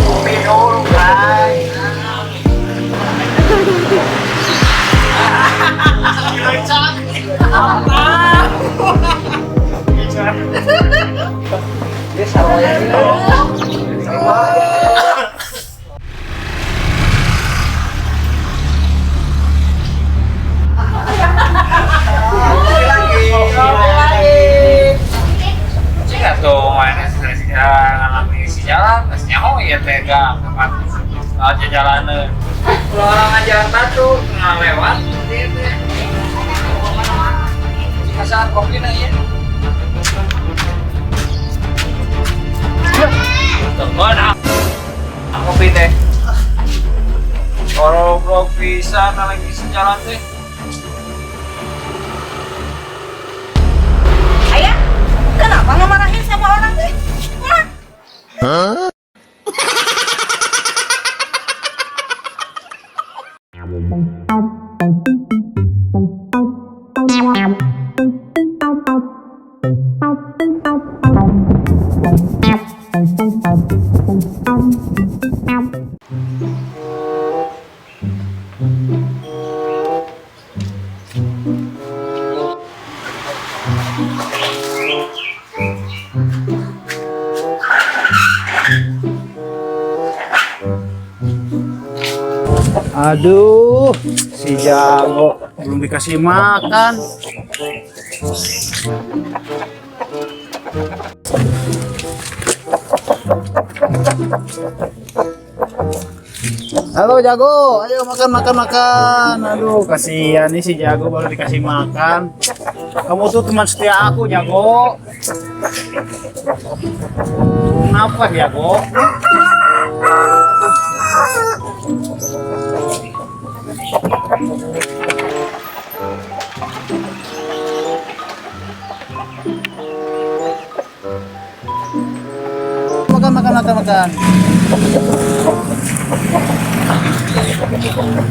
Kopi dulu guys. Jalanan kalau orang ngajaran batu nggak lewat kasar kopi ya teman kopi teh kalau blok bisa lagi sejalan teh ayah kenapa ngemarahin sama orang teh? Hah? Aduh, si Jago belum dikasih makan. Halo Jago, ayo makan. Aduh, kasihan nih si Jago baru dikasih makan. Kamu tuh teman setia aku, Jago. Kenapa, Jago? Makan.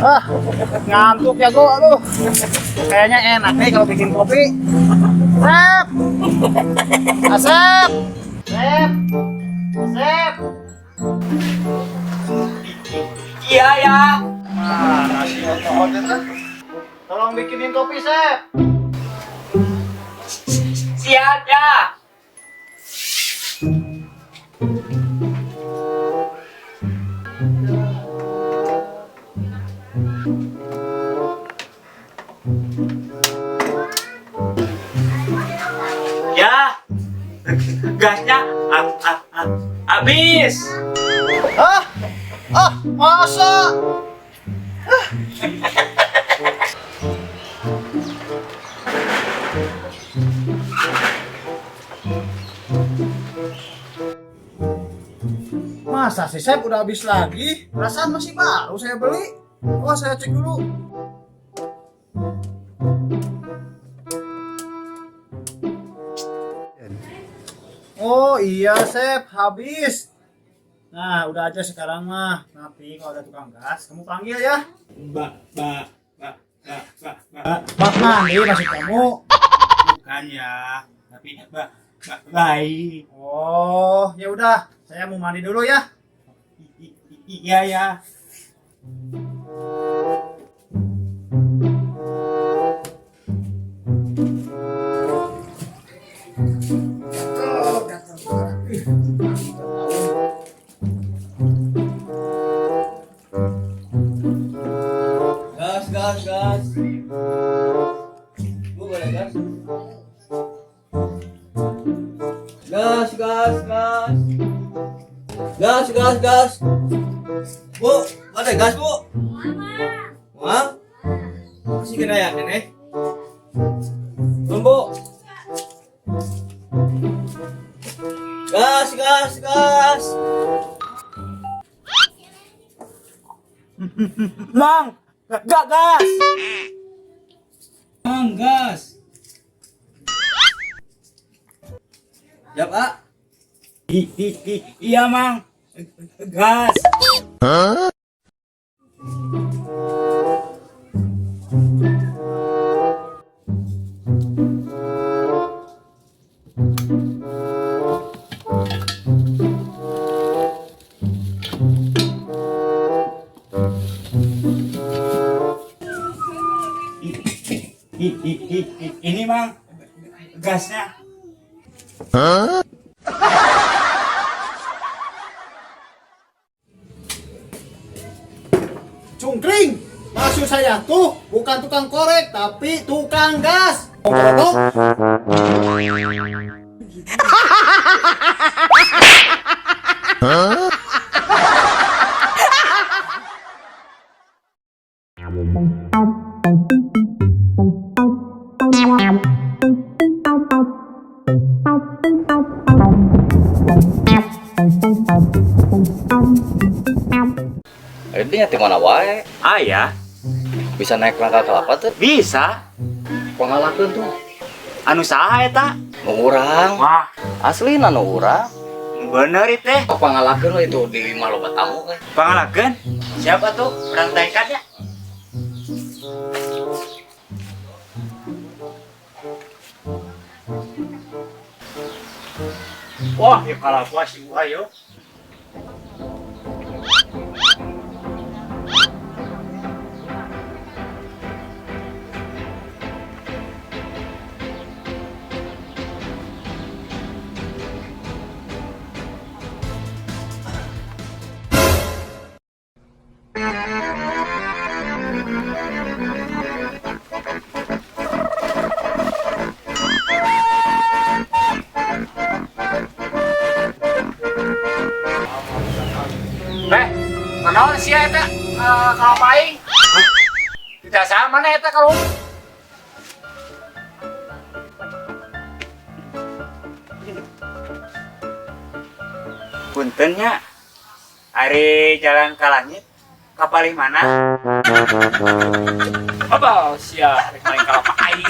Ah, ngantuk Jago, aduh. Kayaknya enak nih kalau bikin kopi. Asep. iya ya Nasi otot kan? Tolong bikinin kopi, Sep. siap ya ya gasnya habis Masa? Masa sih, Sep udah habis lagi? Perasaan masih baru saya beli. Oh, saya cek dulu. Oh iya, Sep, habis. Nah, udah aja sekarang mah. Nanti kalau ada tukang gas, kamu panggil ya. Mbak mandi maksud kamu? Bukan ya, tapi Mbak baik. Oh, ya udah, saya mau mandi dulu ya. Iya ya. gas bu boleh gas bu ada gas bu wah masih kena ya nenek bu gas Mang, gak gas. Mang gas ya pak iya mang gas Ini mang gasnya. Cungkring, maksud saya tuh bukan tukang korek tapi tukang gas. Ngomong. Ini di mana wae? Ayah, Bisa naik rangka kelapa tuh? bisa. Pengalakeun tuh. Anu saha eta? Nu urang. Wah, Aslina nu urang. bener itu teh. Pangalakeun itu di lima loba tamu kan. Pangalakeun? Siapa tuh? Orang taikannya? Wah, ya kalau puas si Buah yo. Kenal sih eta kalau paling? Tidak sama mana eta kalau? Puntennya, hari jalan ke langit, kapal mana? Apa siap main kalau paling?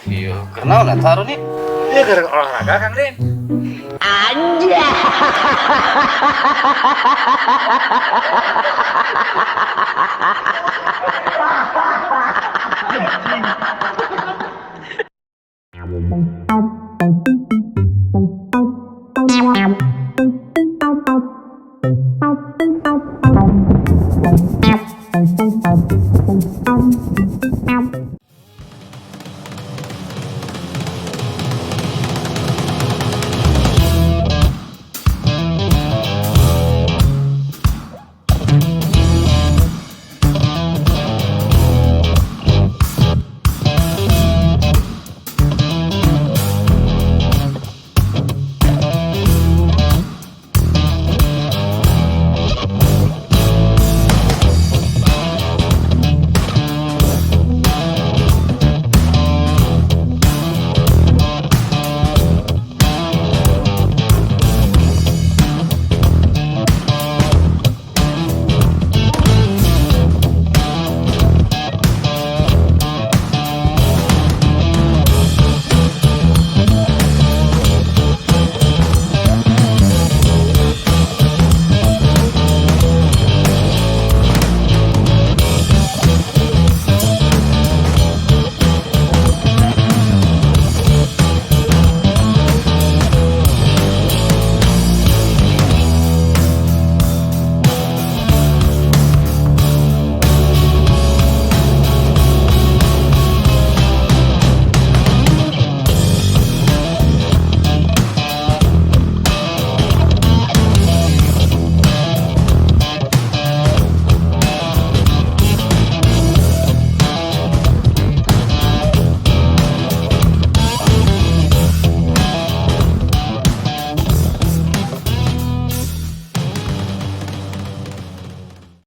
Iya, kenal nggak taruh nih? Iya gara olahraga Kang Rin. Thank you.